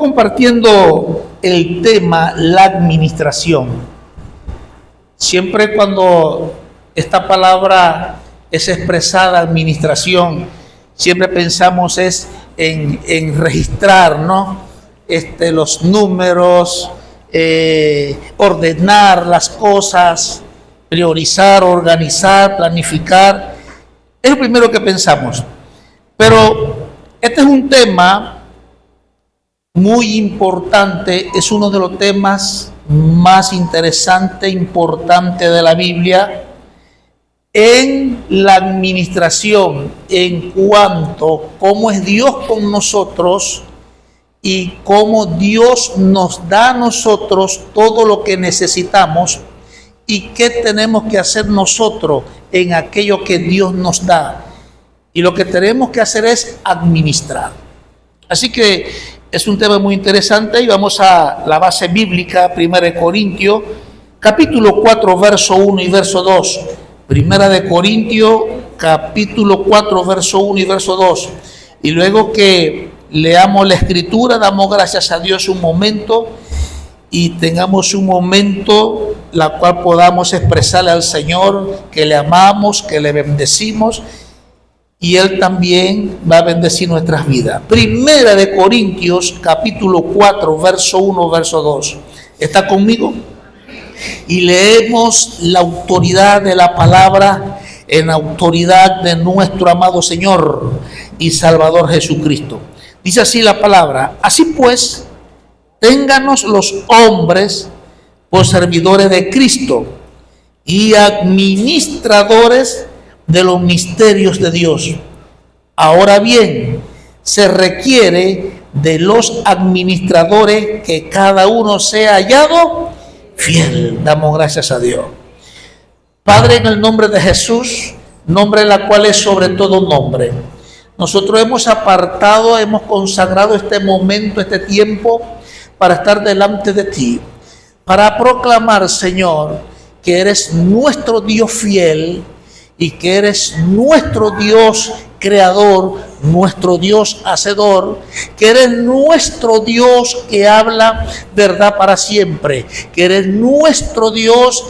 compartiendo el tema la administración. Siempre cuando esta palabra es expresada, administración, siempre pensamos es en registrar, ¿no? Los números, ordenar las cosas, priorizar, organizar, planificar. Es lo primero que pensamos. Pero este es un tema muy importante, es uno de los temas más interesantes, importantes de la Biblia en la administración, en cuanto a cómo es Dios con nosotros y cómo Dios nos da a nosotros todo lo que necesitamos y qué tenemos que hacer nosotros en aquello que Dios nos da. Y lo que tenemos que hacer es administrar. Así que es un tema muy interesante y vamos a la base bíblica, 1 Corintios, capítulo 4, verso 1 y verso 2. 1 Corintios, capítulo 4, verso 1 y verso 2. Y luego que leamos la escritura, damos gracias a Dios un momento y tengamos un momento la cual podamos expresarle al Señor que le amamos, que le bendecimos, y Él también va a bendecir nuestras vidas. 1 Corintios, capítulo 4, verso 1, verso 2. ¿Está conmigo? Y leemos la autoridad de la palabra en autoridad de nuestro amado Señor y Salvador Jesucristo. Dice así la palabra: así pues, ténganos los hombres por servidores de Cristo y administradores de los misterios de Dios. Ahora bien, se requiere de los administradores que cada uno sea hallado fiel. Damos gracias a Dios. Padre, en el nombre de Jesús, nombre en la cual es sobre todo nombre, nosotros hemos apartado, hemos consagrado este momento, este tiempo, para estar delante de ti, para proclamar, Señor, que eres nuestro Dios fiel y que eres nuestro Dios creador, nuestro Dios hacedor, que eres nuestro Dios que habla verdad para siempre, que eres nuestro Dios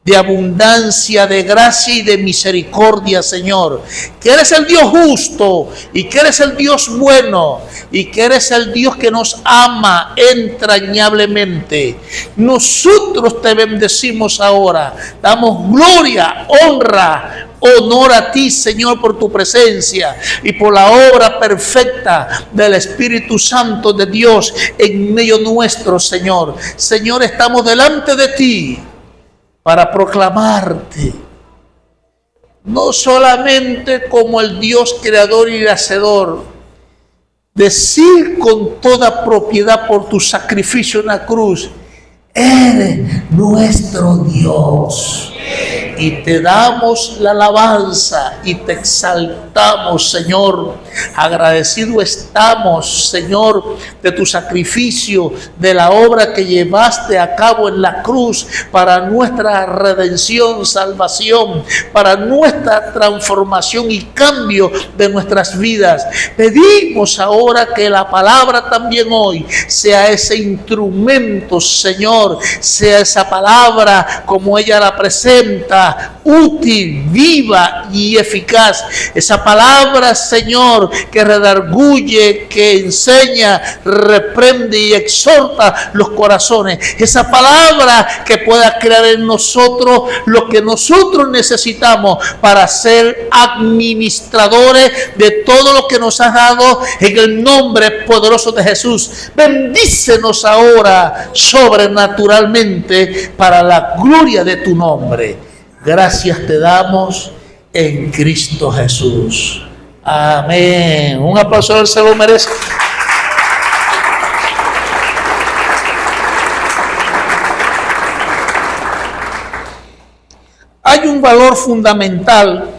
de abundancia, de gracia y de misericordia, Señor, que eres el Dios justo y que eres el Dios bueno y que eres el Dios que nos ama entrañablemente. Nosotros te bendecimos ahora, damos gloria, honra, honor a ti, Señor, por tu presencia y por la obra perfecta del Espíritu Santo de Dios en medio nuestro, Señor. Señor, estamos delante de ti para proclamarte, no solamente como el Dios creador y hacedor, decir con toda propiedad por tu sacrificio en la cruz: eres nuestro Dios. Y te damos la alabanza y te exaltamos, Señor. Agradecido estamos, Señor, de tu sacrificio, de la obra que llevaste a cabo en la cruz para nuestra redención, salvación, para nuestra transformación y cambio de nuestras vidas. Pedimos ahora que la palabra también hoy sea ese instrumento, Señor, sea esa palabra como ella la presenta, útil, viva y eficaz. Esa palabra, Señor, que redarguye, que enseña, reprende y exhorta los corazones. Esa palabra que pueda crear en nosotros lo que nosotros necesitamos para ser administradores de todo lo que nos has dado, en el nombre poderoso de Jesús. Bendícenos ahora sobrenaturalmente para la gloria de tu nombre. Gracias te damos en Cristo Jesús. Amén. Un aplauso, Él se lo merece. Hay un valor fundamental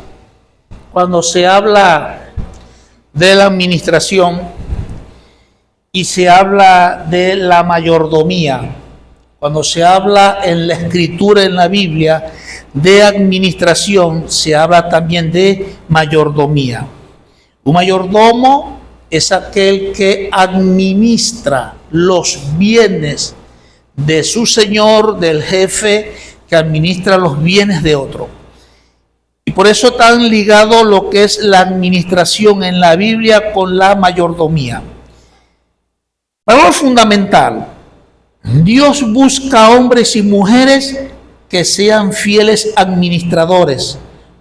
cuando se habla de la administración y se habla de la mayordomía. Cuando se habla en la Escritura, en la Biblia, de administración, se habla también de mayordomía. Un mayordomo es aquel que administra los bienes de su señor, del jefe, que administra los bienes de otro. Y por eso tan ligado lo que es la administración en la Biblia con la mayordomía. Valor fundamental: Dios busca hombres y mujeres que sean fieles administradores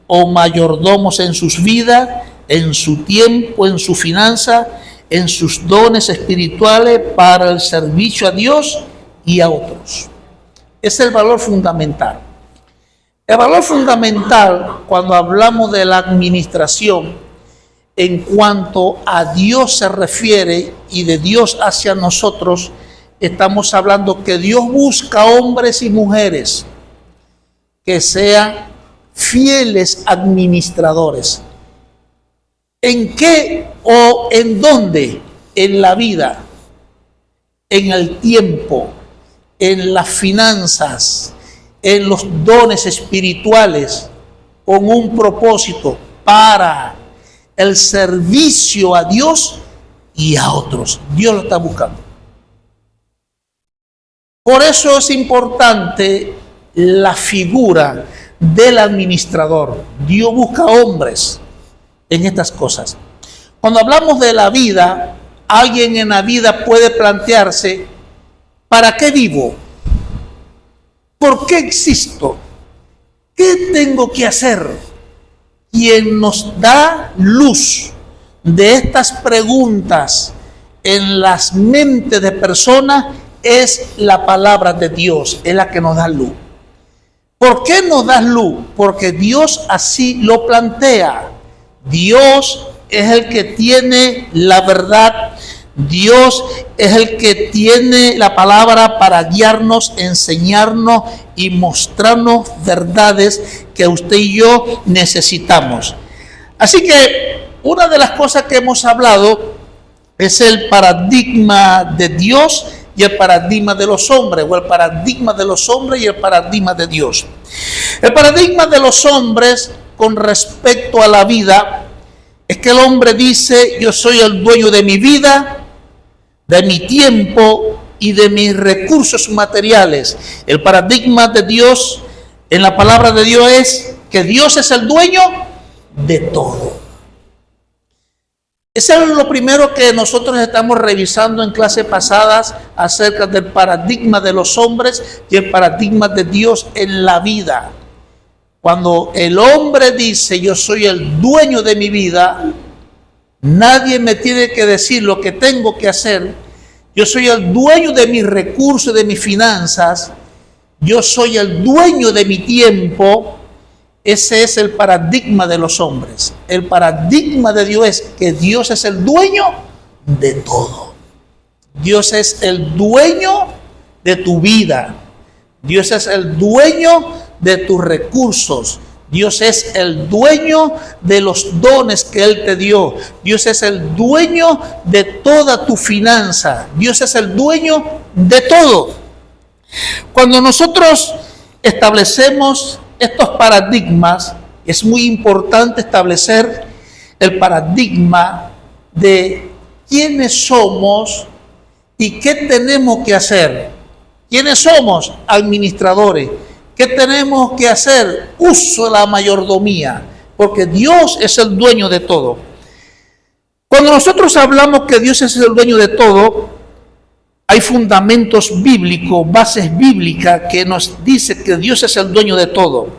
o mayordomos en sus vidas, en su tiempo, en su finanza, en sus dones espirituales para el servicio a Dios y a otros. Es el valor fundamental. El valor fundamental cuando hablamos de la administración en cuanto a Dios se refiere y de Dios hacia nosotros, estamos hablando que Dios busca hombres y mujeres que sean fieles administradores. ¿En qué o en dónde? En la vida, en el tiempo, en las finanzas, en los dones espirituales, con un propósito para el servicio a Dios y a otros. Dios lo está buscando. Por eso es importante la figura del administrador. Dios busca hombres en estas cosas. Cuando hablamos de la vida, alguien en la vida puede plantearse: ¿para qué vivo? ¿Por qué existo? ¿Qué tengo que hacer? Quien nos da luz de estas preguntas en las mentes de personas es la palabra de Dios, es la que nos da luz. ¿Por qué nos da luz? Porque Dios así lo plantea. Dios es el que tiene la verdad. Dios es el que tiene la palabra para guiarnos, enseñarnos y mostrarnos verdades que usted y yo necesitamos. Así que una de las cosas que hemos hablado es el paradigma de Dios y el paradigma de los hombres, o el paradigma de los hombres y el paradigma de Dios. El paradigma de los hombres con respecto a la vida es que el hombre dice: yo soy el dueño de mi vida, de mi tiempo y de mis recursos materiales. El paradigma de Dios en la palabra de Dios es que Dios es el dueño de todo. Eso es lo primero que nosotros estamos revisando en clases pasadas acerca del paradigma de los hombres y el paradigma de Dios en la vida. Cuando el hombre dice: yo soy el dueño de mi vida, nadie me tiene que decir lo que tengo que hacer. Yo soy el dueño de mis recursos, de mis finanzas. Yo soy el dueño de mi tiempo. Ese es el paradigma de los hombres. El paradigma de Dios es que Dios es el dueño de todo. Dios es el dueño de tu vida. Dios es el dueño de tus recursos. Dios es el dueño de los dones que Él te dio. Dios es el dueño de toda tu finanza. Dios es el dueño de todo. Cuando nosotros establecemos estos paradigmas, es muy importante establecer el paradigma de quiénes somos y qué tenemos que hacer. ¿Quiénes somos? Administradores. ¿Qué tenemos que hacer? Uso de la mayordomía, porque Dios es el dueño de todo. Cuando nosotros hablamos que Dios es el dueño de todo, hay fundamentos bíblicos, bases bíblicas que nos dicen que Dios es el dueño de todo.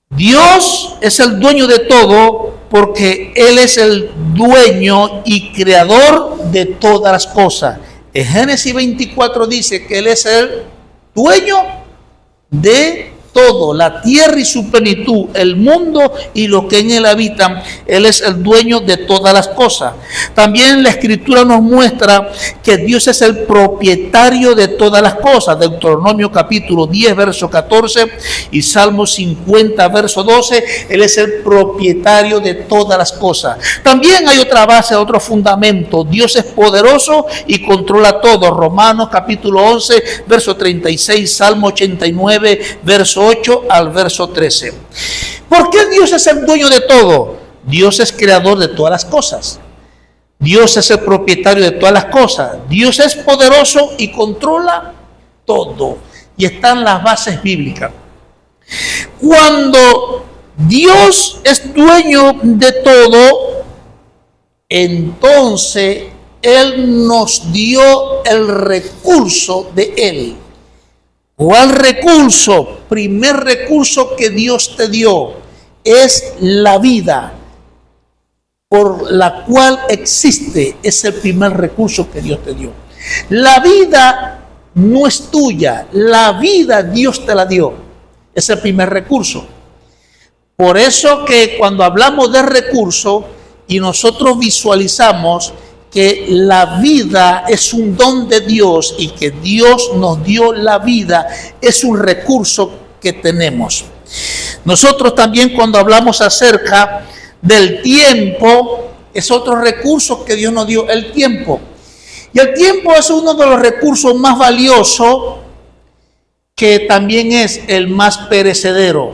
Dios es el dueño de todo porque Él es el dueño y creador de todas las cosas. En Génesis 24 dice que Él es el dueño de todo, la tierra y su plenitud, el mundo y lo que en él habitan. Él es el dueño de todas las cosas. También la Escritura nos muestra que Dios es el propietario de todas las cosas. Deuteronomio capítulo 10, verso 14 y Salmo 50, verso 12. Él es el propietario de todas las cosas. También hay otra base, otro fundamento. Dios es poderoso y controla todo. Romanos capítulo 11, verso 36, Salmo 89, verso 8 al verso 13. ¿Por qué Dios es el dueño de todo? Dios es creador de todas las cosas. Dios es el propietario de todas las cosas. Dios es poderoso y controla todo. Y están las bases bíblicas. Cuando Dios es dueño de todo, entonces Él nos dio el recurso de Él. ¿Cuál recurso? Primer recurso que Dios te dio es la vida por la cual existe. Es el primer recurso que Dios te dio. La vida no es tuya, la vida Dios te la dio. Es el primer recurso. Por eso que cuando hablamos de recurso y nosotros visualizamos que la vida es un don de Dios y que Dios nos dio la vida, es un recurso que tenemos. Nosotros también cuando hablamos acerca del tiempo, es otro recurso que Dios nos dio, el tiempo. Y el tiempo es uno de los recursos más valiosos, que también es el más perecedero.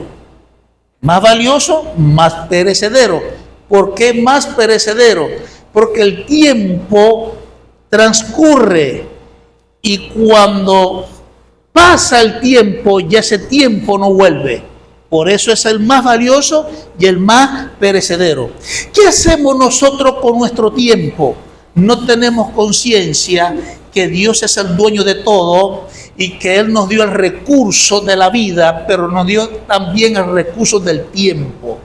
Más valioso, más perecedero. ¿Por qué más perecedero? Porque el tiempo transcurre y cuando pasa el tiempo, ya ese tiempo no vuelve. Por eso es el más valioso y el más perecedero. ¿Qué hacemos nosotros con nuestro tiempo? No tenemos conciencia que Dios es el dueño de todo y que Él nos dio el recurso de la vida, pero nos dio también el recurso del tiempo.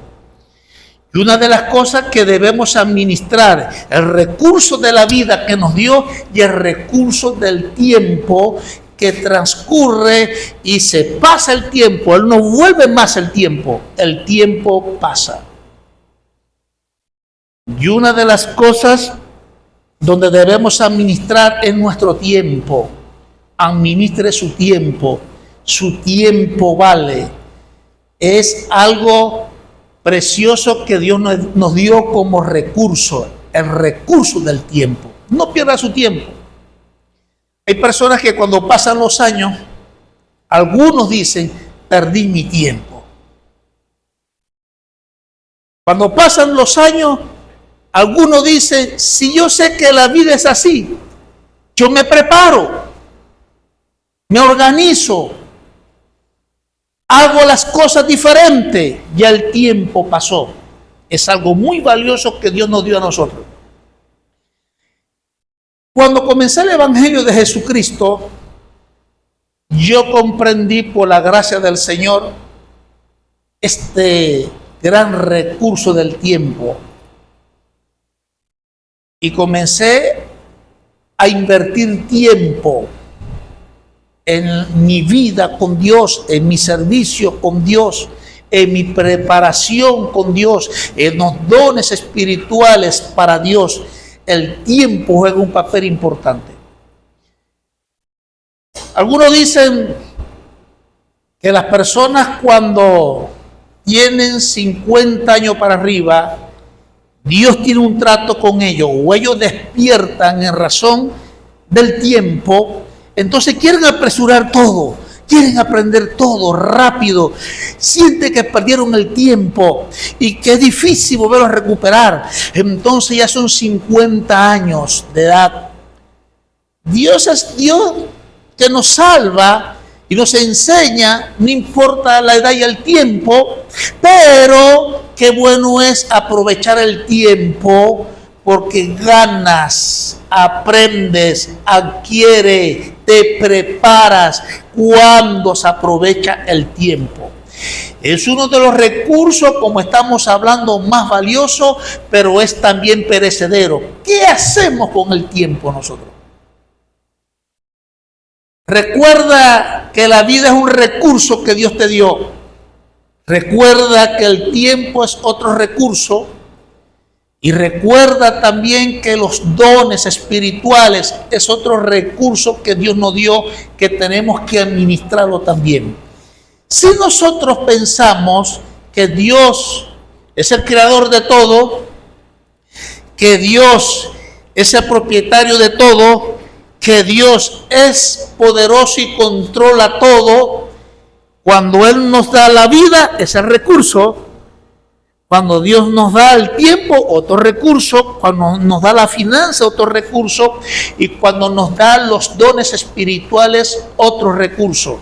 Y una de las cosas que debemos administrar, el recurso de la vida que nos dio y el recurso del tiempo que transcurre y se pasa el tiempo. Él no vuelve más el tiempo pasa. Y una de las cosas donde debemos administrar es nuestro tiempo. Administre su tiempo vale. Es algo precioso que Dios nos dio como recurso, el recurso del tiempo. No pierda su tiempo. Hay personas que cuando pasan los años, algunos dicen, perdí mi tiempo. Cuando pasan los años, algunos dicen, si yo sé que la vida es así, yo me preparo, me organizo, hago las cosas diferentes, ya el tiempo pasó. Es algo muy valioso que Dios nos dio a nosotros. Cuando comencé el Evangelio de Jesucristo, yo comprendí por la gracia del Señor este gran recurso del tiempo. Y comencé a invertir tiempo en mi vida con Dios, en mi servicio con Dios, en mi preparación con Dios, en los dones espirituales para Dios. El tiempo juega un papel importante. Algunos dicen que las personas cuando tienen 50 años para arriba, Dios tiene un trato con ellos, o ellos despiertan en razón del tiempo, entonces quieren apresurar todo, quieren aprender todo rápido, sienten que perdieron el tiempo y que es difícil volverlo a recuperar. Entonces ya son 50 años de edad. Dios es Dios que nos salva y nos enseña, no importa la edad y el tiempo, pero qué bueno es aprovechar el tiempo porque ganas, aprendes, adquieres, te preparas cuando se aprovecha el tiempo. Es uno de los recursos, como estamos hablando, más valioso, pero es también perecedero. ¿Qué hacemos con el tiempo nosotros? Recuerda que la vida es un recurso que Dios te dio. Recuerda que el tiempo es otro recurso. Y recuerda también que los dones espirituales es otro recurso que Dios nos dio, que tenemos que administrarlo también. Si nosotros pensamos que Dios es el creador de todo, que Dios es el propietario de todo, que Dios es poderoso y controla todo, cuando Él nos da la vida, es el recurso. Cuando Dios nos da el tiempo, otro recurso. Cuando nos da la finanza, otro recurso. Y cuando nos da los dones espirituales, otro recurso.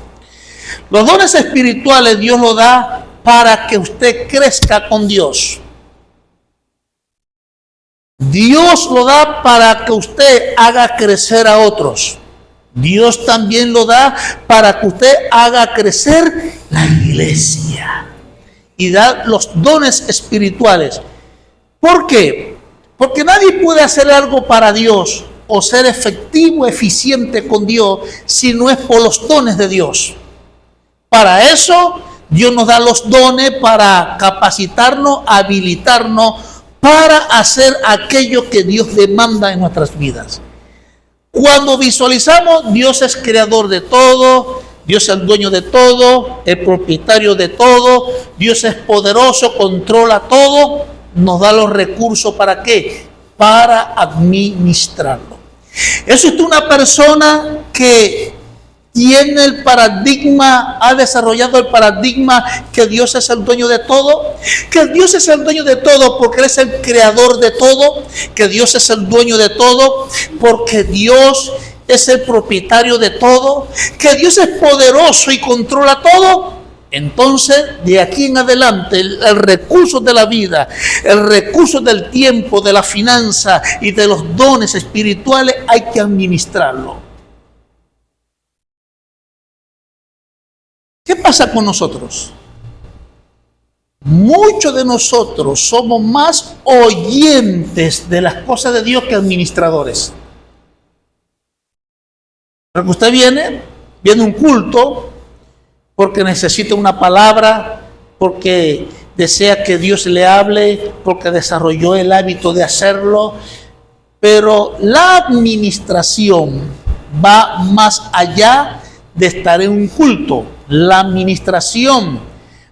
Los dones espirituales Dios los da para que usted crezca con Dios. Dios lo da para que usted haga crecer a otros. Dios también lo da para que usted haga crecer la iglesia. Y da los dones espirituales. ¿Por qué? Porque nadie puede hacer algo para Dios o ser efectivo, eficiente con Dios si no es por los dones de Dios. Para eso Dios nos da los dones para capacitarnos, habilitarnos para hacer aquello que Dios demanda en nuestras vidas. Cuando visualizamos, Dios es creador de todo, Dios es el dueño de todo, el propietario de todo, Dios es poderoso, controla todo, nos da los recursos ¿para qué? Para administrarlo. Eso es una persona que tiene el paradigma, ha desarrollado el paradigma que Dios es el dueño de todo, que Dios es el dueño de todo porque Él es el creador de todo, que Dios es el dueño de todo porque Dios es el propietario de todo, que Dios es poderoso y controla todo. Entonces, de aquí en adelante, el recurso de la vida, el recurso del tiempo, de la finanza y de los dones espirituales hay que administrarlo. ¿Qué pasa con nosotros? Muchos de nosotros somos más oyentes de las cosas de Dios que administradores. Porque usted viene a un culto porque necesita una palabra, porque desea que Dios le hable, porque desarrolló el hábito de hacerlo, pero la administración va más allá de estar en un culto. La administración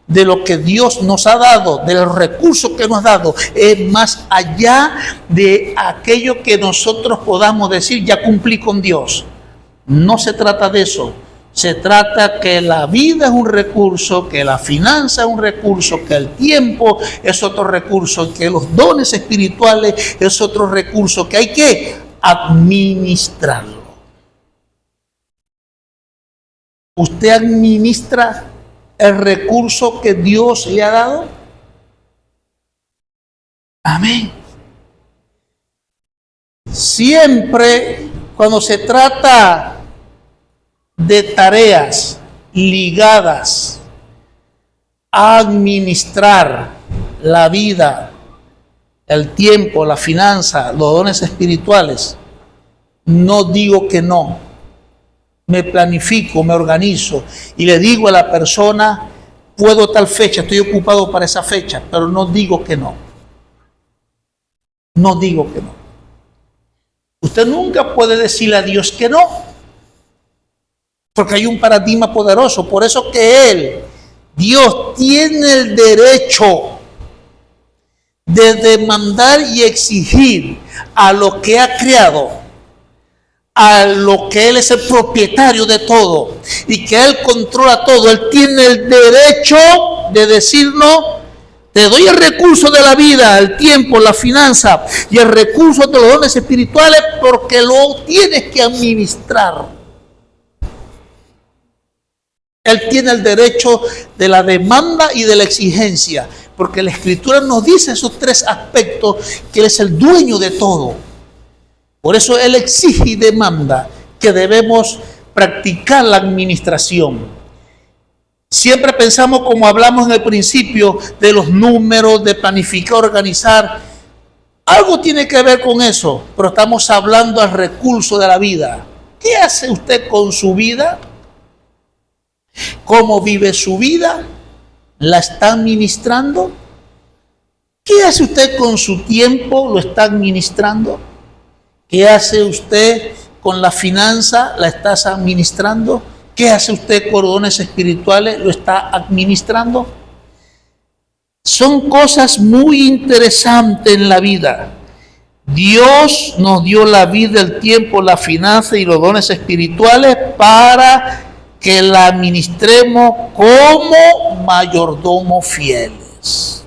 de lo que Dios nos ha dado, de los recursos que nos ha dado, es más allá de aquello que nosotros podamos decir, ya cumplí con Dios. No se trata de eso. Se trata que la vida es un recurso, que la finanza es un recurso, que el tiempo es otro recurso, que los dones espirituales es otro recurso, que hay que administrarlo. ¿Usted administra el recurso que Dios le ha dado? Amén. Siempre cuando se trata de tareas ligadas a administrar la vida, el tiempo, la finanza, los dones espirituales, no digo que no. Me planifico, me organizo y le digo a la persona, puedo tal fecha, estoy ocupado para esa fecha, pero no digo que no. No digo que no. Usted nunca puede decirle a Dios que no, porque hay un paradigma poderoso. Por eso que Dios tiene el derecho de demandar y exigir a lo que ha creado, a lo que Él es el propietario de todo y que Él controla todo. Él tiene el derecho de decirnos, te doy el recurso de la vida, el tiempo, la finanza y el recurso de los dones espirituales porque lo tienes que administrar. Él tiene el derecho de la demanda y de la exigencia, porque la Escritura nos dice esos tres aspectos, que Él es el dueño de todo. Por eso Él exige y demanda que debemos practicar la administración. Siempre pensamos, como hablamos en el principio, de los números, de planificar, organizar. Algo tiene que ver con eso, pero estamos hablando del recurso de la vida. ¿Qué hace usted con su vida? ¿Cómo vive su vida? ¿La está administrando? ¿Qué hace usted con su tiempo? ¿Lo está administrando? ¿Qué hace usted con la finanza? ¿La estás administrando? ¿Qué hace usted con dones espirituales? ¿Lo está administrando? Son cosas muy interesantes en la vida. Dios nos dio la vida, el tiempo, la finanza y los dones espirituales para que la administremos como mayordomos fieles.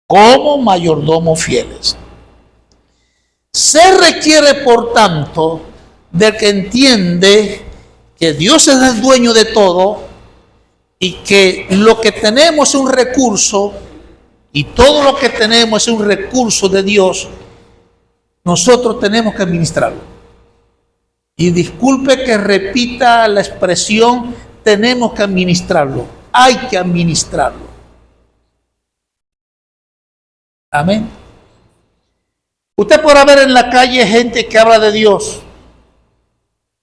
como mayordomos fieles. Se requiere, por tanto, del que entiende que Dios es el dueño de todo y que lo que tenemos es un recurso, y todo lo que tenemos es un recurso de Dios. Nosotros tenemos que administrarlo. Y disculpe que repita la expresión, tenemos que administrarlo. Hay que administrarlo. Amén. Usted podrá ver en la calle gente que habla de Dios,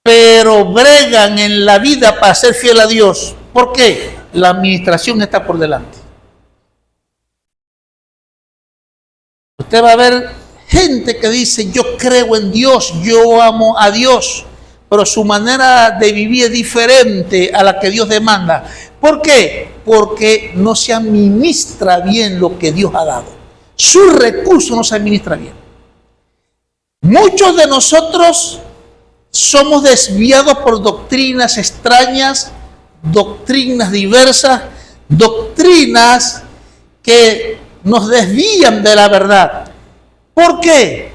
pero bregan en la vida para ser fiel a Dios. ¿Por qué? La administración está por delante. Usted va a ver gente que dice, yo creo en Dios, yo amo a Dios, pero su manera de vivir es diferente a la que Dios demanda. ¿Por qué? Porque no se administra bien lo que Dios ha dado. Su recurso no se administra bien. Muchos de nosotros somos desviados por doctrinas extrañas, doctrinas diversas, doctrinas que nos desvían de la verdad. ¿Por qué?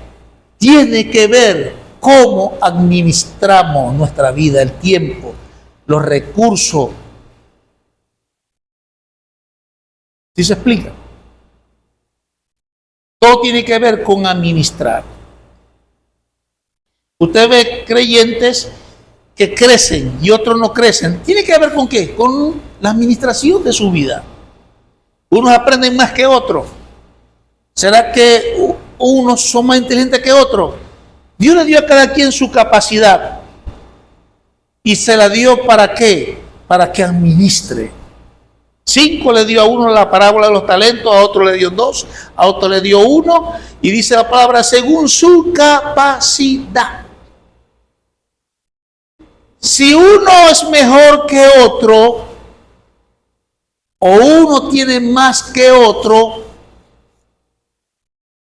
Tiene que ver cómo administramos nuestra vida, el tiempo, los recursos. ¿Sí se explica? Todo tiene que ver con administrar. Usted ve creyentes que crecen y otros no crecen. ¿Tiene que ver con qué? Con la administración de su vida. Unos aprenden más que otros. ¿Será que unos son más inteligentes que otros? Dios le dio a cada quien su capacidad. ¿Y se la dio para qué? Para que administre. 5 le dio a uno la parábola de los talentos, a otro le dio 2, a otro le dio 1. Y dice la palabra, según su capacidad. Si uno es mejor que otro, o uno tiene más que otro,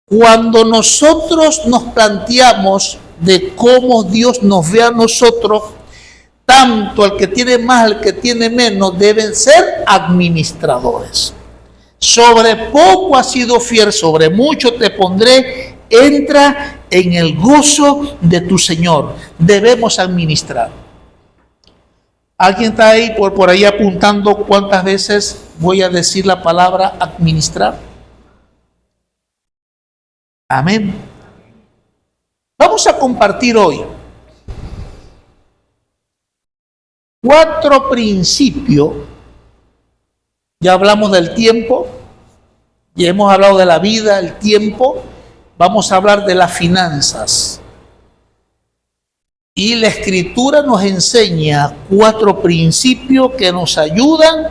cuando nosotros nos planteamos de cómo Dios nos ve a nosotros, tanto el que tiene más, el que tiene menos, deben ser administradores. Sobre poco has sido fiel, sobre mucho te pondré, entra en el gozo de tu Señor. Debemos administrar. ¿Alguien está ahí por ahí apuntando cuántas veces voy a decir la palabra administrar? Amén. Vamos a compartir hoy 4 principios. Ya hablamos del tiempo, ya hemos hablado de la vida, el tiempo. Vamos a hablar de las finanzas. Y la Escritura nos enseña 4 principios que nos ayudan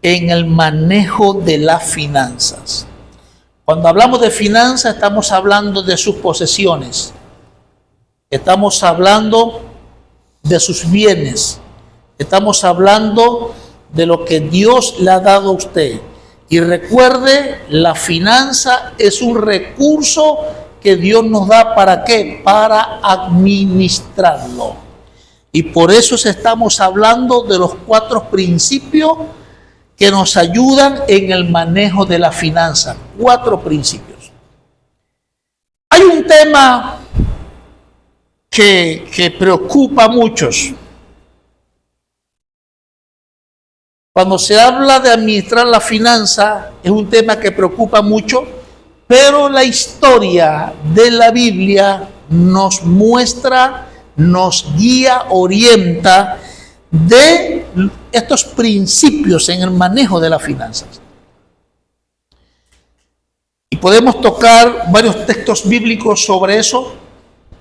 en el manejo de las finanzas. Cuando hablamos de finanzas, estamos hablando de sus posesiones. Estamos hablando de sus bienes. Estamos hablando de lo que Dios le ha dado a usted. Y recuerde, la finanza es un recurso que Dios nos da, ¿para qué? Para administrarlo. Y por eso estamos hablando de los 4 principios que nos ayudan en el manejo de la finanza. 4 principios. Hay un tema que preocupa a muchos. Cuando se habla de administrar la finanza, es un tema que preocupa mucho, pero la historia de la Biblia nos muestra, nos guía, orienta de estos principios en el manejo de las finanzas. Y podemos tocar varios textos bíblicos sobre eso,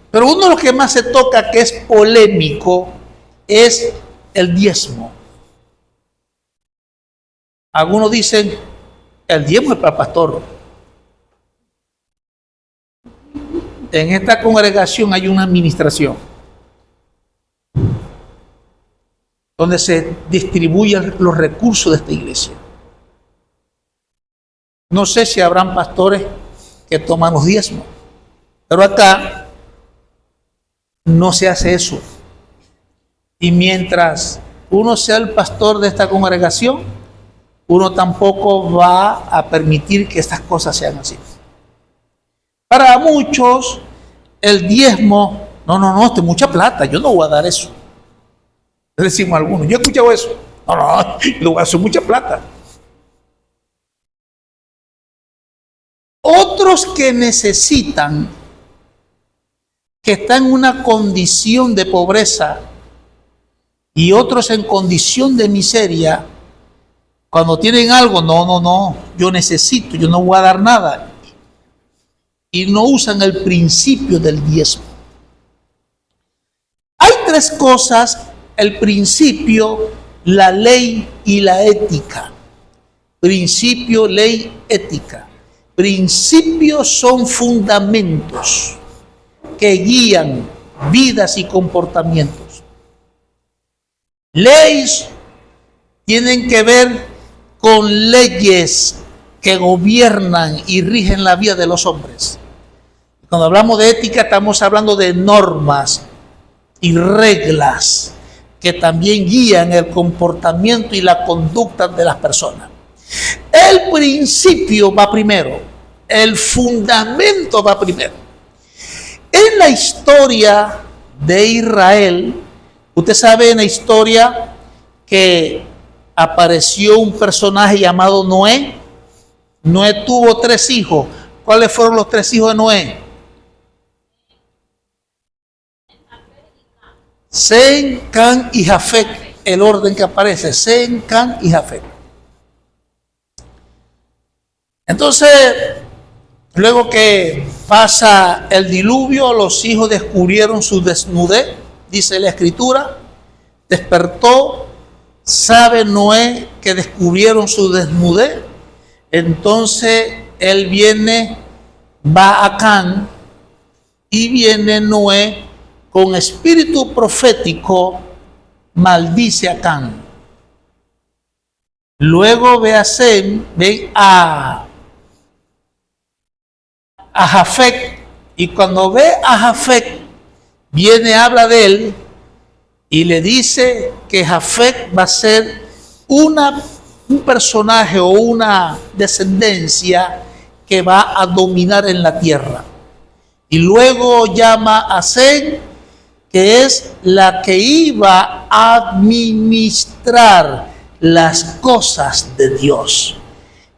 pero uno de los que más se toca, que es polémico, es el diezmo. Algunos dicen, el diezmo es para el pastor. En esta congregación hay una administración donde se distribuyen los recursos de esta iglesia. No sé si habrán pastores que toman los diezmos, pero acá no se hace eso. Y mientras uno sea el pastor de esta congregación, uno tampoco va a permitir que estas cosas sean así. Para muchos, el diezmo, no, esto es mucha plata, yo no voy a dar eso. Le decimos a algunos, yo he escuchado eso. No, lo voy a hacer mucha plata. Otros que necesitan, que están en una condición de pobreza y otros en condición de miseria, cuando tienen algo, no, yo necesito, yo no voy a dar nada. Y no usan el principio del diezmo. Hay tres cosas: el principio, la ley y la ética. Principio, ley, ética. Principios son fundamentos que guían vidas y comportamientos. Leyes tienen que ver con leyes que gobiernan y rigen la vida de los hombres. Cuando hablamos de ética, estamos hablando de normas y reglas que también guían el comportamiento y la conducta de las personas. El principio va primero, el fundamento va primero. En la historia de Israel, usted sabe en la historia que apareció un personaje llamado Noé. Noé tuvo 3 hijos. ¿Cuáles fueron los 3 hijos de Noé? Sem, Cam y Jafet. El orden que aparece, Sem, Cam y Jafet. Entonces, luego que pasa el diluvio, los hijos descubrieron su desnudez, dice la Escritura. Despertó, sabe Noé que descubrieron su desnudez. Entonces él viene, va a Cam, y viene Noé con espíritu profético, maldice a Cam. Luego ve a Sem, ve a Jafet, y cuando ve a Jafet, viene, habla de él y le dice que Jafet va a ser un personaje o una descendencia que va a dominar en la tierra. Y luego llama a Sem, que es la que iba a administrar las cosas de Dios.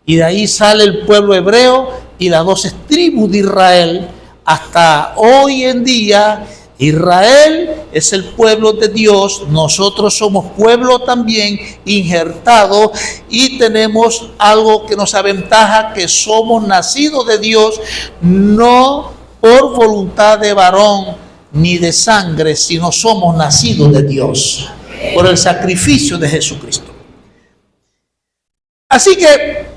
Y de ahí sale el pueblo hebreo y las 12 tribus de Israel. Hasta hoy en día, Israel es el pueblo de Dios. Nosotros somos pueblo también injertado y tenemos algo que nos aventaja, que somos nacidos de Dios, no por voluntad de varón ni de sangre, sino somos nacidos de Dios por el sacrificio de Jesucristo. Así que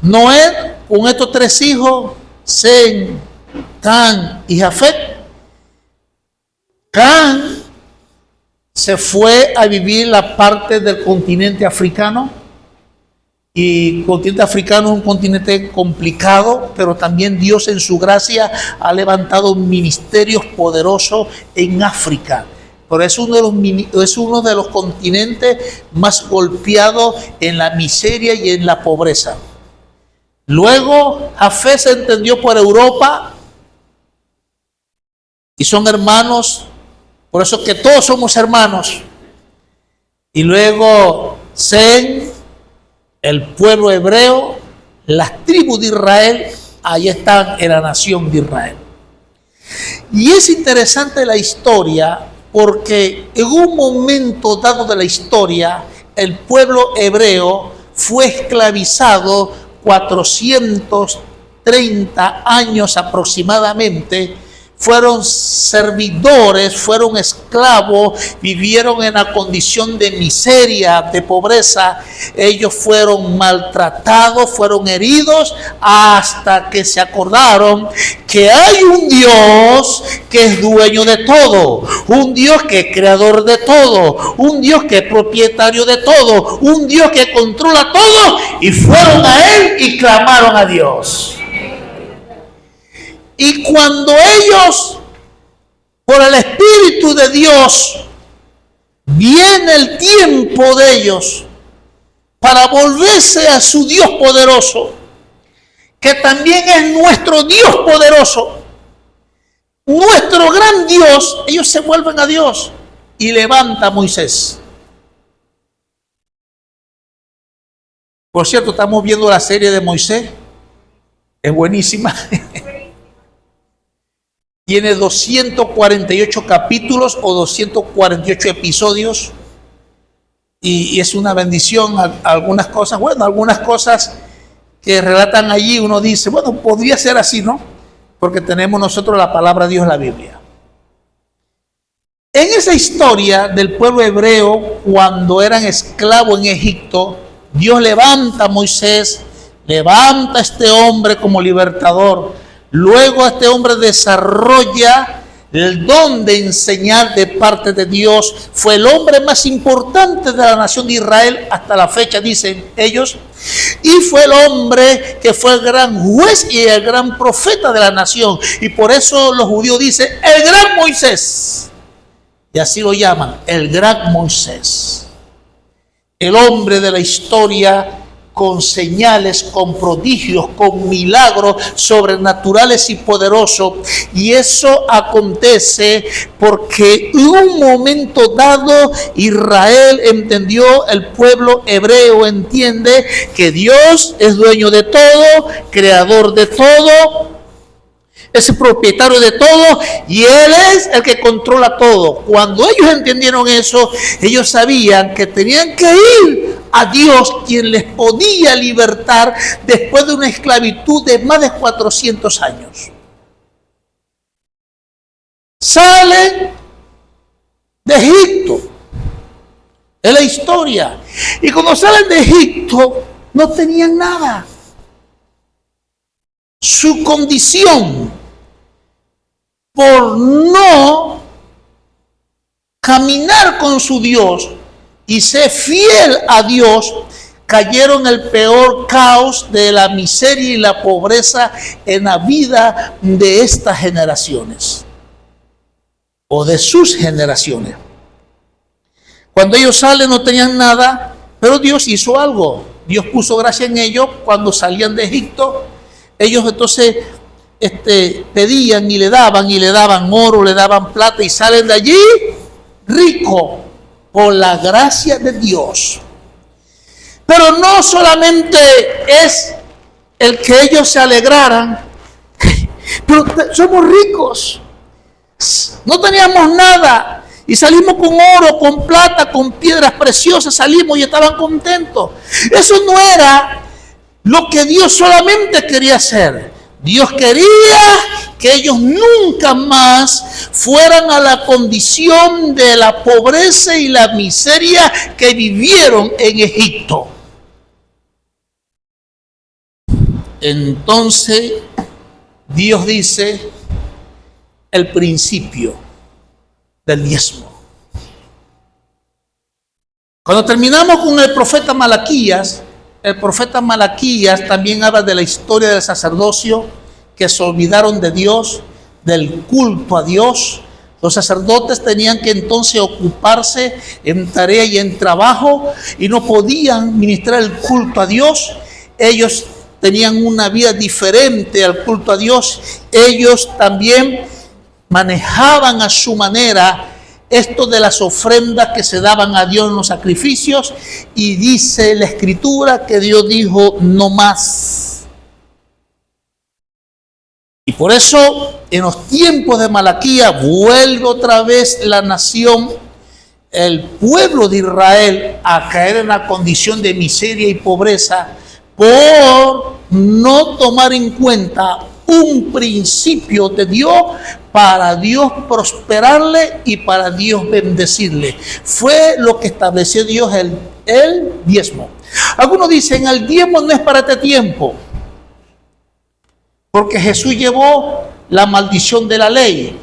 Noé, con estos 3 hijos, Sem, Cam y Jafet, Cam se fue a vivir en la parte del continente africano. Y el continente africano es un continente complicado, pero también Dios en su gracia ha levantado ministerios poderosos en África. Pero es uno de los continentes más golpeados en la miseria y en la pobreza. Luego Jafet se entendió por Europa y son hermanos, por eso que todos somos hermanos. Y luego Sem, el pueblo hebreo, las tribus de Israel, ahí están en la nación de Israel. Y es interesante la historia porque en un momento dado de la historia, el pueblo hebreo fue esclavizado 430 años aproximadamente. Fueron servidores, fueron esclavos, vivieron en una condición de miseria, de pobreza. Ellos fueron maltratados, fueron heridos, hasta que se acordaron que hay un Dios que es dueño de todo, un Dios que es creador de todo, un Dios que es propietario de todo, un Dios que controla todo, y fueron a Él y clamaron a Dios. Y cuando ellos, por el Espíritu de Dios, viene el tiempo de ellos para volverse a su Dios poderoso, que también es nuestro Dios poderoso, nuestro gran Dios, ellos se vuelven a Dios y levanta a Moisés. Por cierto, estamos viendo la serie de Moisés, es buenísima. Tiene 248 capítulos o 248 episodios y es una bendición. Algunas cosas que relatan allí, uno dice, bueno, podría ser así, ¿no? Porque tenemos nosotros la palabra de Dios, la Biblia. En esa historia del pueblo hebreo, cuando eran esclavos en Egipto, Dios levanta a Moisés, levanta a este hombre como libertador. Luego este hombre desarrolla el don de enseñar de parte de Dios. Fue el hombre más importante de la nación de Israel hasta la fecha, dicen ellos. Y fue el hombre que fue el gran juez y el gran profeta de la nación. Y por eso los judíos dicen, el gran Moisés. Y así lo llaman, el gran Moisés. El hombre de la historia con señales, con prodigios, con milagros sobrenaturales y poderosos. Y eso acontece porque en un momento dado Israel entendió, el pueblo hebreo entiende que Dios es dueño de todo, creador de todo, es el propietario de todo y Él es el que controla todo. Cuando ellos entendieron eso, ellos sabían que tenían que ir a Dios, quien les podía libertar después de una esclavitud de más de 400 años. Salen de Egipto, es la historia. Y cuando salen de Egipto, no tenían nada. Su condición por no caminar con su Dios y ser fiel a Dios, cayeron en el peor caos de la miseria y la pobreza en la vida de estas generaciones o de sus generaciones. Cuando ellos salen no tenían nada, pero Dios hizo algo. Dios puso gracia en ellos cuando salían de Egipto. Ellos entonces pedían y le daban oro, le daban plata y salen de allí ricos por la gracia de Dios. Pero no solamente es el que ellos se alegraran, pero somos ricos, no teníamos nada y salimos con oro, con plata, con piedras preciosas, salimos y estaban contentos. Eso no era lo que Dios solamente quería hacer. Dios quería que ellos nunca más fueran a la condición de la pobreza y la miseria que vivieron en Egipto. Entonces, Dios dice el principio del diezmo. Cuando terminamos con el profeta Malaquías, el profeta Malaquías también habla de la historia del sacerdocio, que se olvidaron de Dios, del culto a Dios. Los sacerdotes tenían que entonces ocuparse en tarea y en trabajo y no podían ministrar el culto a Dios. Ellos tenían una vida diferente al culto a Dios. Ellos también manejaban a su manera esto de las ofrendas que se daban a Dios en los sacrificios, y dice la Escritura que Dios dijo no más. Y por eso en los tiempos de Malaquías vuelve otra vez la nación, el pueblo de Israel, a caer en la condición de miseria y pobreza por no tomar en cuenta un principio de Dios para Dios prosperarle y para Dios bendecirle. Fue lo que estableció Dios el diezmo. Algunos dicen, el diezmo no es para este tiempo, porque Jesús llevó la maldición de la ley.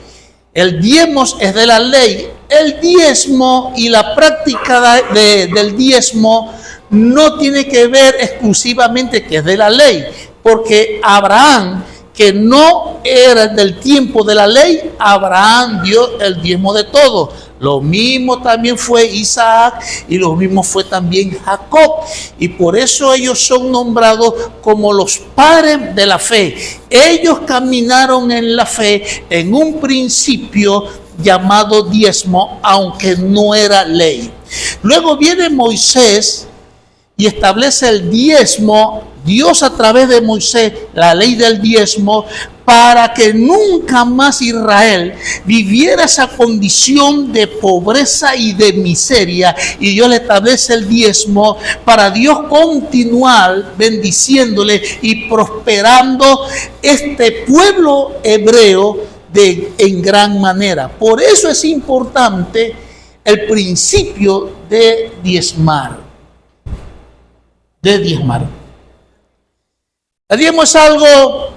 El diezmo es de la ley. El diezmo y la práctica del diezmo no tiene que ver exclusivamente que es de la ley, porque Abraham, que no era del tiempo de la ley, Abraham dio el diezmo de todo. Lo mismo también fue Isaac y lo mismo fue también Jacob. Y por eso ellos son nombrados como los padres de la fe. Ellos caminaron en la fe en un principio llamado diezmo, aunque no era ley. Luego viene Moisés y establece el diezmo. Dios a través de Moisés, la ley del diezmo, para que nunca más Israel viviera esa condición de pobreza y de miseria. Y Dios le establece el diezmo para Dios continuar bendiciéndole y prosperando este pueblo hebreo en gran manera. Por eso es importante el principio de diezmar. El diezmo es algo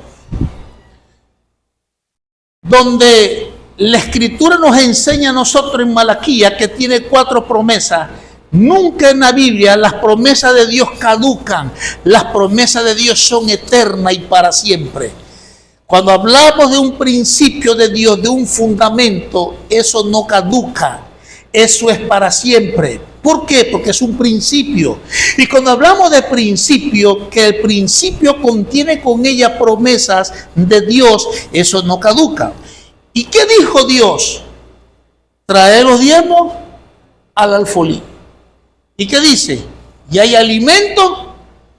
donde la Escritura nos enseña a nosotros en Malaquías, que tiene 4 promesas. Nunca en la Biblia las promesas de Dios caducan. Las promesas de Dios son eternas y para siempre. Cuando hablamos de un principio de Dios, de un fundamento, eso no caduca. Eso es para siempre. ¿Por qué? Porque es un principio. Y cuando hablamos de principio, que el principio contiene con ella promesas de Dios, eso no caduca. ¿Y qué dijo Dios? Trae los diezmos al alfolí. ¿Y qué dice? Y hay alimento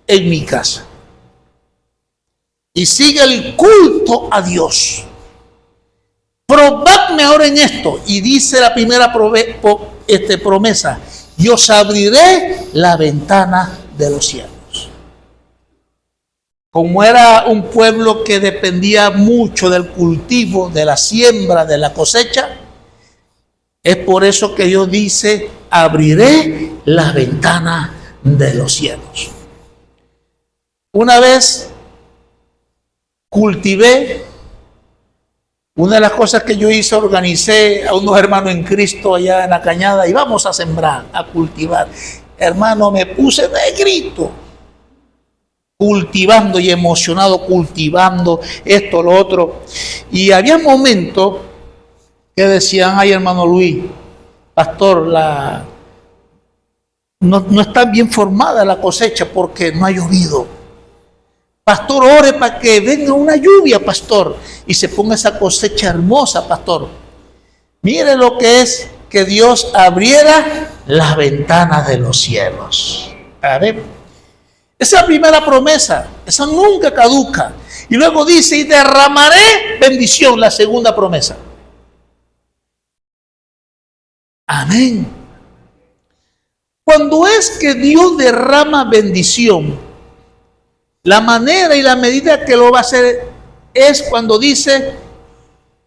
en mi casa. Y sigue el culto a Dios. Probadme ahora en esto. Y dice la primera promesa: yo os abriré la ventana de los cielos. Como era un pueblo que dependía mucho del cultivo, de la siembra, de la cosecha, es por eso que Dios dice: abriré la ventana de los cielos. Una vez cultivé. Una de las cosas que yo hice, organicé a unos hermanos en Cristo allá en la Cañada y vamos a sembrar, a cultivar. Hermano, me puse de grito, cultivando y emocionado, cultivando esto, lo otro. Y había momentos que decían: ay, hermano Luis, pastor, no está bien formada la cosecha porque no ha llovido. Pastor, ore para que venga una lluvia, pastor, y se ponga esa cosecha hermosa, pastor. Mire lo que es que Dios abriera las ventanas de los cielos. A ver, esa es la primera promesa, esa nunca caduca. Y luego dice: y derramaré bendición, la segunda promesa. Amén. Cuando es que Dios derrama bendición, la manera y la medida que lo va a hacer es cuando dice: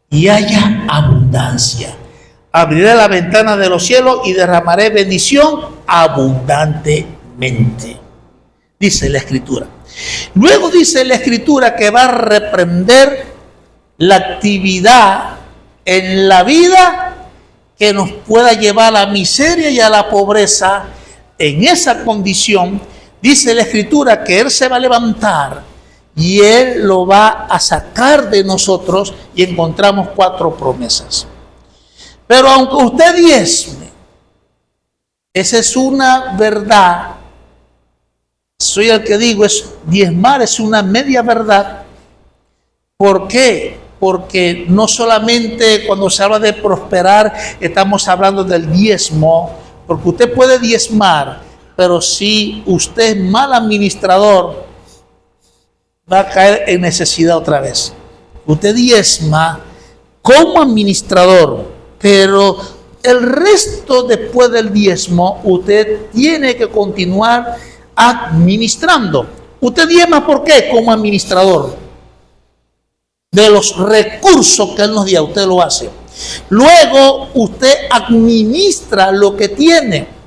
y haya abundancia. Abriré la ventana de los cielos y derramaré bendición abundantemente. Dice la Escritura. Luego dice la Escritura que va a reprender la actividad en la vida que nos pueda llevar a la miseria y a la pobreza. En esa condición, dice la Escritura que Él se va a levantar y Él lo va a sacar de nosotros, y encontramos 4 promesas. Pero aunque usted diezme, esa es una verdad. Soy el que digo, diezmar es una media verdad. ¿Por qué? Porque no solamente cuando se habla de prosperar estamos hablando del diezmo, porque usted puede diezmar, pero si usted es mal administrador, va a caer en necesidad otra vez. Usted diezma como administrador, pero el resto después del diezmo, usted tiene que continuar administrando. Usted diezma, ¿por qué? Como administrador de los recursos que Él nos dio, usted lo hace. Luego usted administra lo que tiene.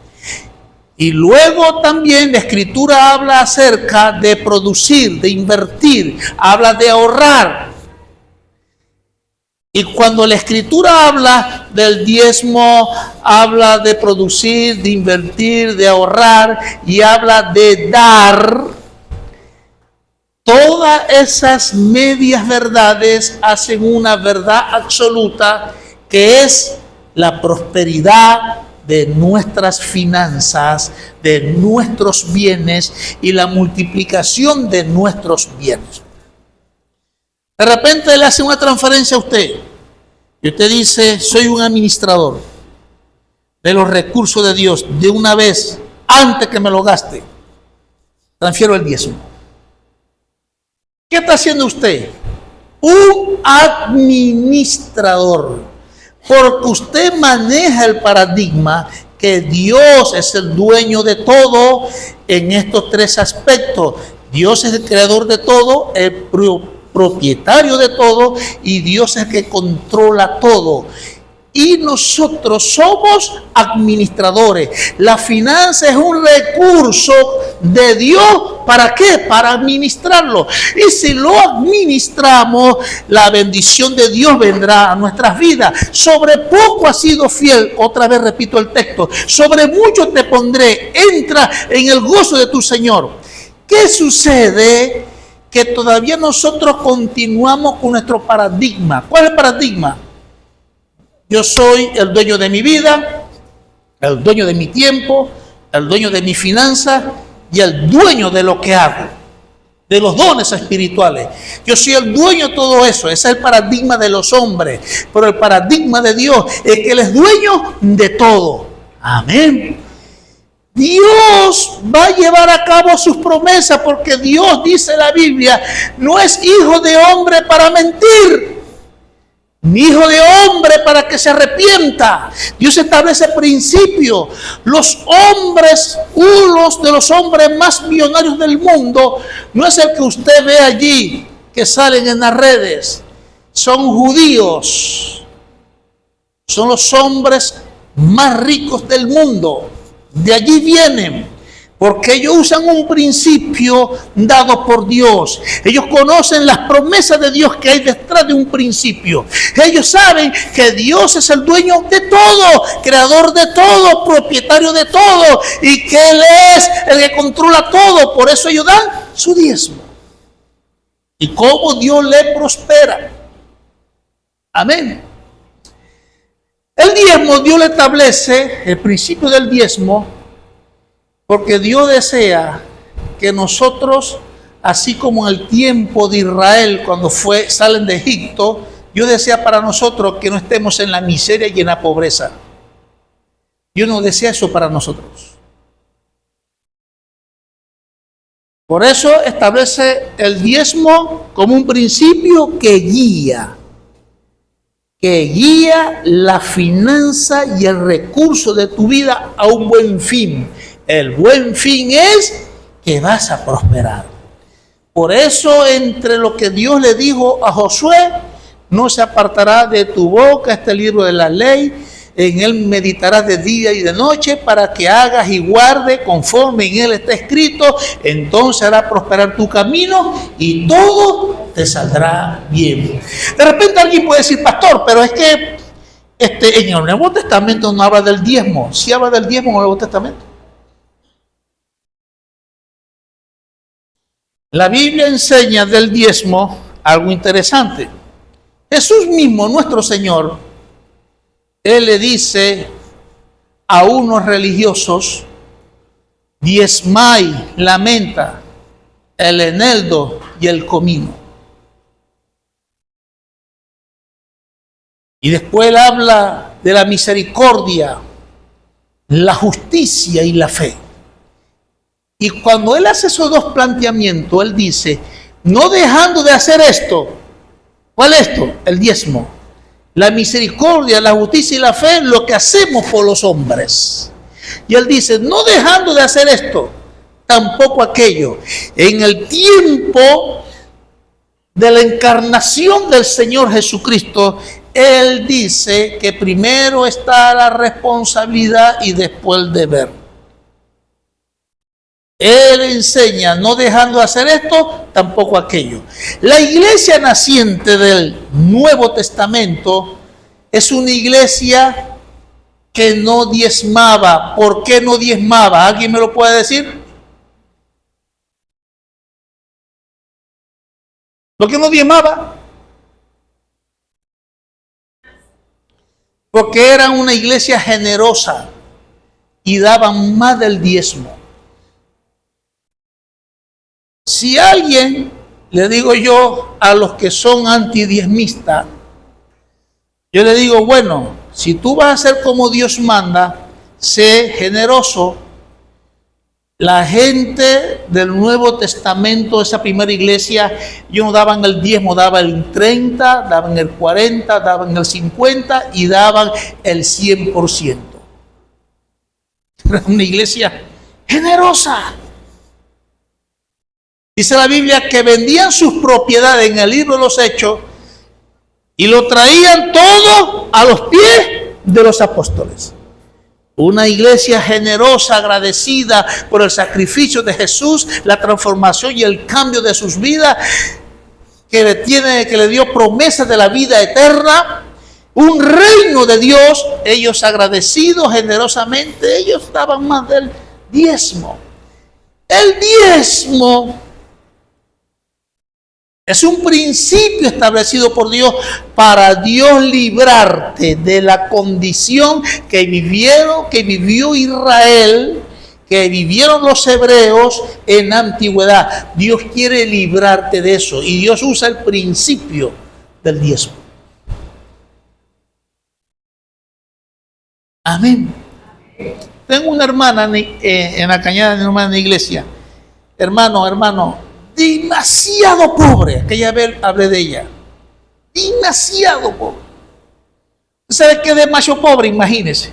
Y luego también la Escritura habla acerca de producir, de invertir, habla de ahorrar. Y cuando la Escritura habla del diezmo, habla de producir, de invertir, de ahorrar y habla de dar. Todas esas medias verdades hacen una verdad absoluta, que es la prosperidad de nuestras finanzas, de nuestros bienes y la multiplicación de nuestros bienes. De repente le hace una transferencia a usted y usted dice: soy un administrador de los recursos de Dios. De una vez, antes que me lo gaste, transfiero el diezmo. ¿Qué está haciendo usted? Un administrador, porque usted maneja el paradigma que Dios es el dueño de todo en estos tres aspectos. Dios es el creador de todo, el propietario de todo, y Dios es el que controla todo. Y nosotros somos administradores. La finanza es un recurso de Dios. ¿Para qué? Para administrarlo. Y si lo administramos, la bendición de Dios vendrá a nuestras vidas. Sobre poco has sido fiel. Otra vez repito el texto. Sobre mucho te pondré. Entra en el gozo de tu Señor. ¿Qué sucede? Que todavía nosotros continuamos con nuestro paradigma. ¿Cuál es el paradigma? Yo soy el dueño de mi vida, el dueño de mi tiempo, el dueño de mi finanza y el dueño de lo que hago, de los dones espirituales. Yo soy el dueño de todo eso. Ese es el paradigma de los hombres. Pero el paradigma de Dios es que Él es dueño de todo. Amén. Dios va a llevar a cabo sus promesas, porque Dios, dice la Biblia, no es hijo de hombre para mentir, ni hijo de hombre para que se arrepienta. Dios establece principios. Los hombres, uno de los hombres más millonarios del mundo, no es el que usted ve allí, que salen en las redes. Son judíos. Son los hombres más ricos del mundo. De allí vienen. Porque ellos usan un principio dado por Dios. Ellos conocen las promesas de Dios que hay detrás de un principio. Ellos saben que Dios es el dueño de todo, creador de todo, propietario de todo, y que Él es el que controla todo. Por eso ellos dan su diezmo. Y cómo Dios le prospera. Amén. El diezmo, Dios le establece el principio del diezmo, porque Dios desea que nosotros, así como en el tiempo de Israel, cuando salen de Egipto, Dios desea para nosotros que no estemos en la miseria y en la pobreza. Dios no desea eso para nosotros. Por eso establece el diezmo como un principio que guía la finanza y el recurso de tu vida a un buen fin. El buen fin es que vas a prosperar. Por eso, entre lo que Dios le dijo a Josué: no se apartará de tu boca este libro de la ley, en él meditarás de día y de noche, para que hagas y guardes conforme en él está escrito. Entonces hará prosperar tu camino y todo te saldrá bien. De repente alguien puede decir: pastor, pero es que en el Nuevo Testamento no habla del diezmo. ¿Sí habla del diezmo en el Nuevo Testamento? La Biblia enseña del diezmo algo interesante. Jesús mismo, nuestro Señor, Él le dice a unos religiosos: diezmai la menta, el eneldo y el comino. Y después Él habla de la misericordia, la justicia y la fe. Y cuando Él hace esos dos planteamientos, Él dice: no dejando de hacer esto. ¿Cuál es esto? El diezmo. La misericordia, la justicia y la fe, lo que hacemos por los hombres. Y Él dice: no dejando de hacer esto, tampoco aquello. En el tiempo de la encarnación del Señor Jesucristo, Él dice que primero está la responsabilidad y después el deber. Él enseña: no dejando de hacer esto, tampoco aquello. La iglesia naciente del Nuevo Testamento es una iglesia que no diezmaba. ¿Por qué no diezmaba? ¿Alguien me lo puede decir? ¿Por qué no diezmaba? porque eran una iglesia generosa y daban más del diezmo. Si alguien, le digo yo a los que son antidiezmistas, yo le digo, bueno, si tú vas a ser como Dios manda, sé generoso. La gente del Nuevo Testamento, esa primera iglesia, ellos no daban el diezmo, daban el 30, daban el 40, daban el 50 y daban el 100%. Era una iglesia generosa. Dice la Biblia que vendían sus propiedades en el libro de los Hechos y lo traían todo a los pies de los apóstoles. Una iglesia generosa, agradecida por el sacrificio de Jesús, la transformación y el cambio de sus vidas, que le dio promesas de la vida eterna, un reino de Dios. Ellos agradecidos generosamente, ellos daban más del diezmo. El diezmo es un principio establecido por Dios para Dios librarte de la condición que vivió Israel, que vivieron los hebreos en la antigüedad. Dios quiere librarte de eso y Dios usa el principio del diezmo. Amén. Tengo una hermana en la cañada de una iglesia. Hermano, demasiado pobre. Aquella vez hablé de ella. Demasiado pobre. ¿Sabe qué es demasiado pobre? Imagínese.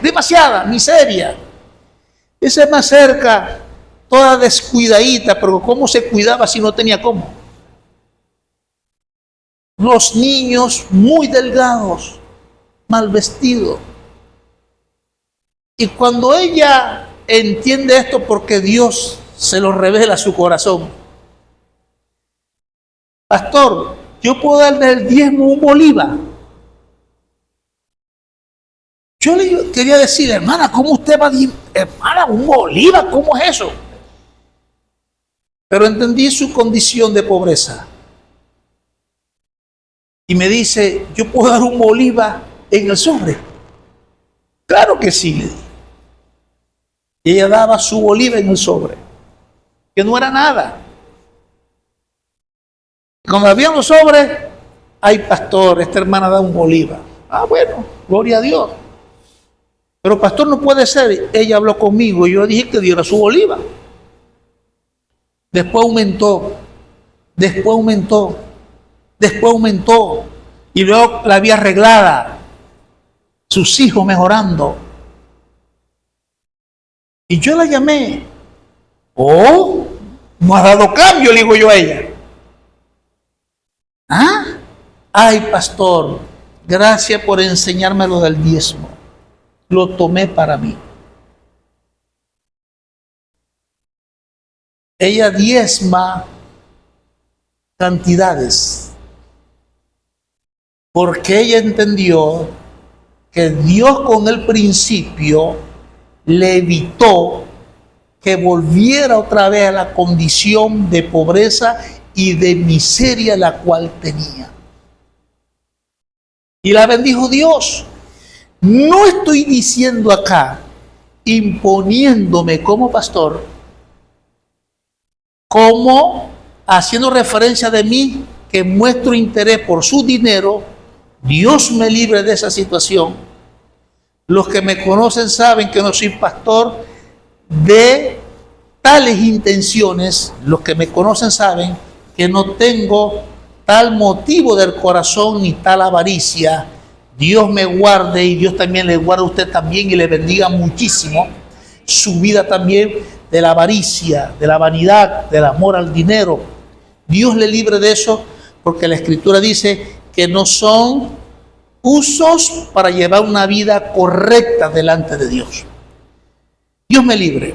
Demasiada miseria. Esa es más cerca, toda descuidadita, pero ¿cómo se cuidaba si no tenía cómo? Los niños muy delgados, mal vestidos. Y cuando ella entiende esto, porque Dios se lo revela a su corazón: pastor, yo puedo darle el diezmo un bolívar. Yo le quería decir, hermana, ¿cómo usted va a decir, hermana, un bolívar? ¿Cómo es eso? Pero entendí su condición de pobreza. Y me dice, ¿yo puedo dar un bolívar en el sobre? Claro que sí, le dije. Y ella daba su bolívar en el sobre, que no era nada. Cuando habían los sobres, ay pastor, esta hermana da un bolívar. Ah, bueno, gloria a Dios. Pero pastor, no puede ser. Ella habló conmigo y yo dije que diera su bolívar. Después aumentó. Y luego la vi arreglada. Sus hijos mejorando. Y yo la llamé. Oh, no has dado cambio, le digo yo a ella. ¿Ah? Ay, pastor, gracias por enseñarme lo del diezmo. Lo tomé para mí. Ella diezma cantidades porque ella entendió que Dios con el principio le evitó que volviera otra vez a la condición de pobreza y de miseria la cual tenía. Y la bendijo Dios. No estoy diciendo acá, imponiéndome como pastor, como haciendo referencia de mí, que muestro interés por su dinero. Dios me libre de esa situación. Los que me conocen saben que no soy pastor de tales intenciones. Los que me conocen saben que no tengo tal motivo del corazón ni tal avaricia. Dios me guarde y Dios también le guarde a usted también y le bendiga muchísimo su vida también de la avaricia, de la vanidad, del amor al dinero. Dios le libre de eso, porque la Escritura dice que no son usos para llevar una vida correcta delante de Dios. Dios me libre.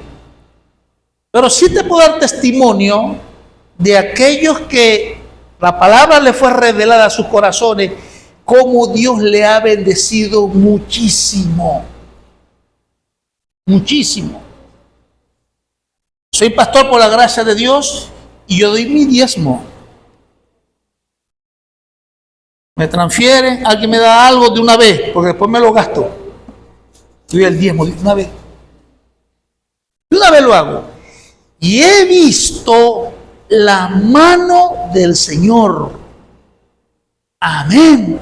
Pero sí te puedo dar testimonio de aquellos que la palabra le fue revelada a sus corazones, cómo Dios le ha bendecido muchísimo. Muchísimo. Soy pastor por la gracia de Dios y yo doy mi diezmo. Me transfieren, alguien me da algo de una vez, porque después me lo gasto. Doy el diezmo de una vez. De una vez lo hago. Y he visto la mano del Señor. Amén.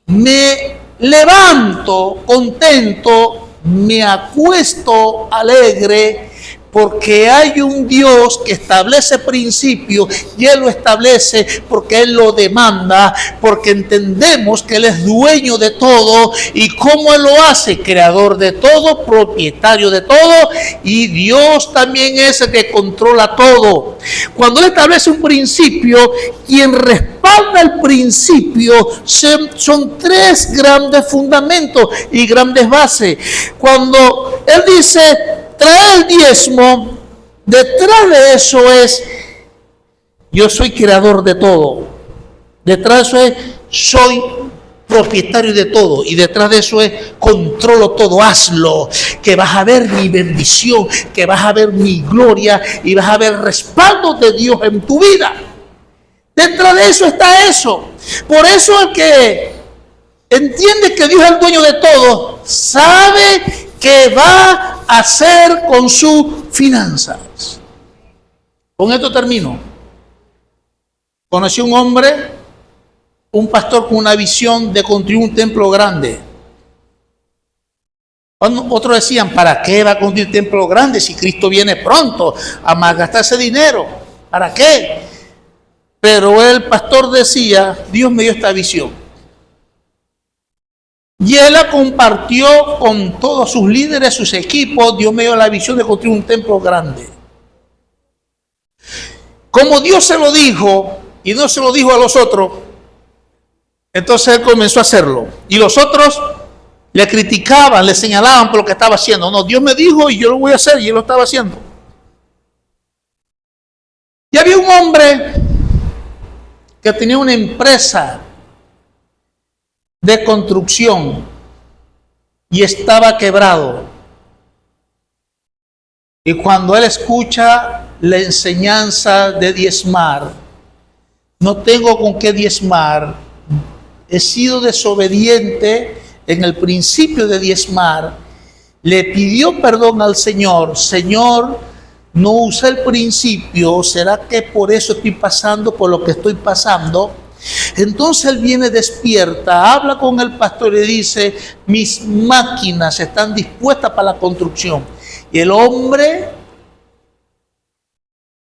Me levanto contento, me acuesto alegre, porque hay un Dios que establece principios y Él lo establece porque Él lo demanda, porque entendemos que Él es dueño de todo. ¿Y cómo Él lo hace? Creador de todo, propietario de todo, y Dios también es el que controla todo. Cuando Él establece un principio, quien respalda el principio son tres grandes fundamentos y grandes bases. Cuando Él dice trae el diezmo, detrás de eso es yo soy creador de todo. Detrás de eso es soy propietario de todo. Y detrás de eso es controlo todo, hazlo, que vas a ver mi bendición, que vas a ver mi gloria y vas a ver el respaldo de Dios en tu vida. Detrás de eso está eso. Por eso el que entiende que Dios es el dueño de todo, sabe que va a hacer con sus finanzas. Con esto termino. Conocí un hombre, un pastor con una visión de construir un templo grande. Otros decían, ¿para qué va a construir un templo grande si Cristo viene pronto a malgastar ese dinero? ¿Para qué? Pero el pastor decía, Dios me dio esta visión. Y él la compartió con todos sus líderes, sus equipos. Dios me dio la visión de construir un templo grande. Como Dios se lo dijo y no se lo dijo a los otros, entonces él comenzó a hacerlo. Y los otros le criticaban, le señalaban por lo que estaba haciendo. No, Dios me dijo y yo lo voy a hacer, y él lo estaba haciendo. Y había un hombre que tenía una empresa de construcción y estaba quebrado. Y cuando él escucha la enseñanza de diezmar, no tengo con qué diezmar, he sido desobediente en el principio de diezmar, le pidió perdón al Señor. Señor, no usé el principio, ¿será que por eso estoy pasando por lo que estoy pasando? Entonces él viene, despierta, habla con el pastor y dice, mis máquinas están dispuestas para la construcción. Y el hombre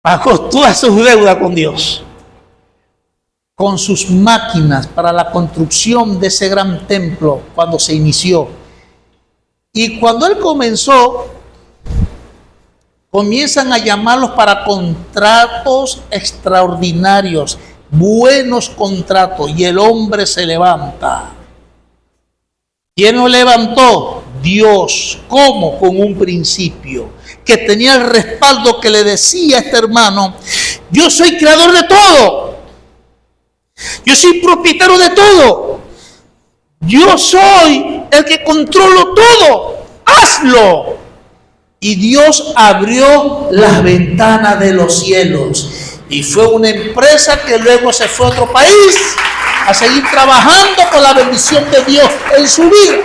pagó todas sus deudas con Dios, con sus máquinas para la construcción de ese gran templo cuando se inició. Y cuando él comenzó, comienzan a llamarlos para contratos extraordinarios, buenos contratos, y el hombre se levanta. ¿Quién lo levantó? Dios. ¿Cómo? Con un principio que tenía el respaldo que le decía a este hermano, yo soy creador de todo, yo soy propietario de todo, yo soy el que controlo todo, hazlo. Y Dios abrió las ventanas de los cielos. Y fue una empresa que luego se fue a otro país a seguir trabajando con la bendición de Dios en su vida.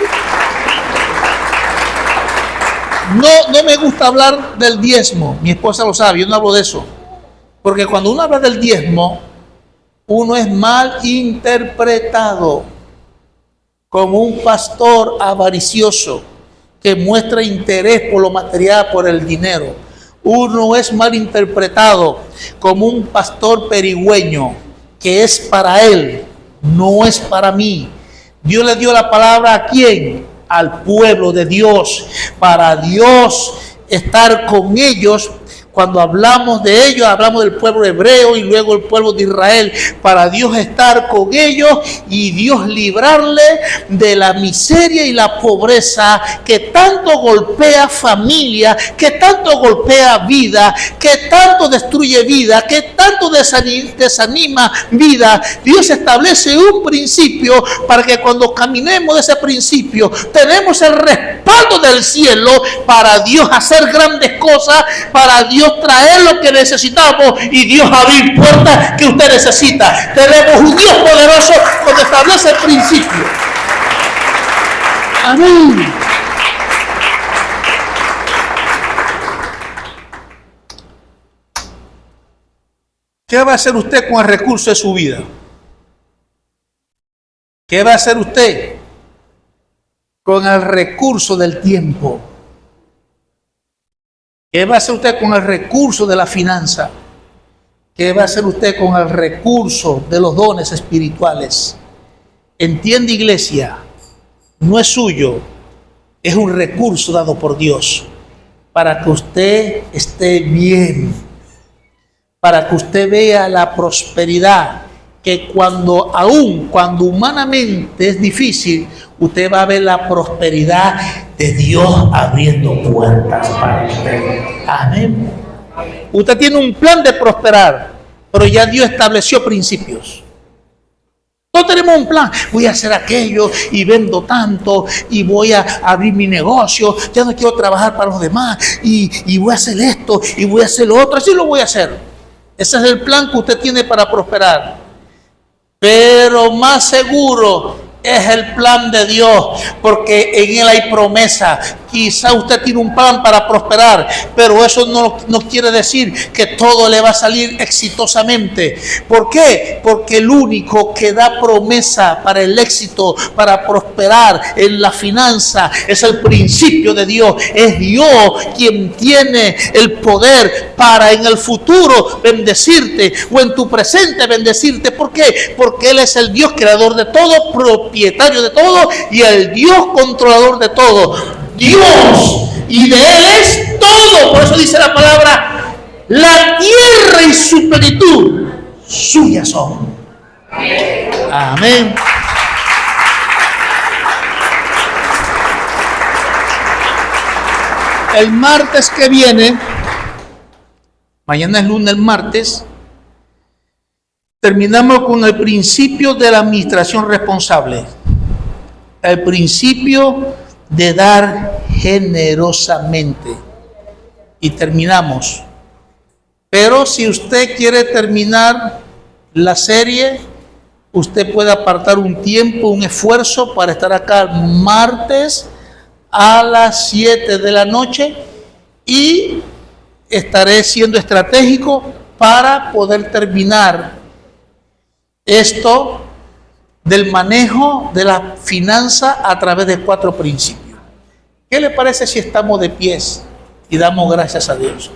No me gusta hablar del diezmo. Mi esposa lo sabe, yo no hablo de eso. Porque cuando uno habla del diezmo, uno es mal interpretado como un pastor avaricioso que muestra interés por lo material, por el dinero. Uno es mal interpretado como un pastor perigüeño, que es para él, no es para mí. Dios le dio la palabra ¿a quién? Al pueblo de Dios, para Dios estar con ellos. Cuando hablamos de ellos, hablamos del pueblo hebreo y luego el pueblo de Israel, para Dios estar con ellos y Dios librarle de la miseria y la pobreza que tanto golpea familia, que tanto golpea vida, que tanto destruye vida, que tanto desanima vida. Dios establece un principio para que cuando caminemos de ese principio, tenemos el respaldo del cielo para Dios hacer grandes cosas, para Dios Dios traer lo que necesitamos y Dios abrir puertas que usted necesita. Tenemos un Dios poderoso donde establece el principio. Amén. ¿Qué va a hacer usted con el recurso de su vida? ¿Qué va a hacer usted con el recurso del tiempo? ¿Qué va a hacer usted con el recurso de la finanza? ¿Qué va a hacer usted con el recurso de los dones espirituales? Entiende, iglesia, no es suyo, es un recurso dado por Dios para que usted esté bien, para que usted vea la prosperidad, que cuando humanamente es difícil, usted va a ver la prosperidad de Dios abriendo puertas para usted. Amén. Usted tiene un plan de prosperar, pero ya Dios estableció principios. Todos tenemos un plan. Voy a hacer aquello y vendo tanto y voy a abrir mi negocio. Ya no quiero trabajar para los demás y voy a hacer esto y voy a hacer lo otro. Así lo voy a hacer. Ese es el plan que usted tiene para prosperar. Pero más seguro es el plan de Dios, porque en Él hay promesa. Quizá usted tiene un plan para prosperar, pero eso no quiere decir que todo le va a salir exitosamente. ¿Por qué? Porque el único que da promesa para el éxito, para prosperar en la finanza, es el principio de Dios. Es Dios quien tiene el poder para en el futuro bendecirte o en tu presente bendecirte. ¿Por qué? Porque Él es el Dios creador de todo, propietario de todo y el Dios controlador de todo. Dios, y de Él es todo. Por eso dice la palabra: la tierra y su plenitud suyas son. Amén. El martes que viene, mañana es lunes, el martes, terminamos con el principio de la administración responsable. El principio de dar generosamente. Y terminamos. Pero si usted quiere terminar la serie, usted puede apartar un tiempo, un esfuerzo para estar acá martes a las 7 de la noche y estaré siendo estratégico para poder terminar esto del manejo de la finanza a través de 4 principios. ¿Qué le parece si estamos de pies y damos gracias a Dios?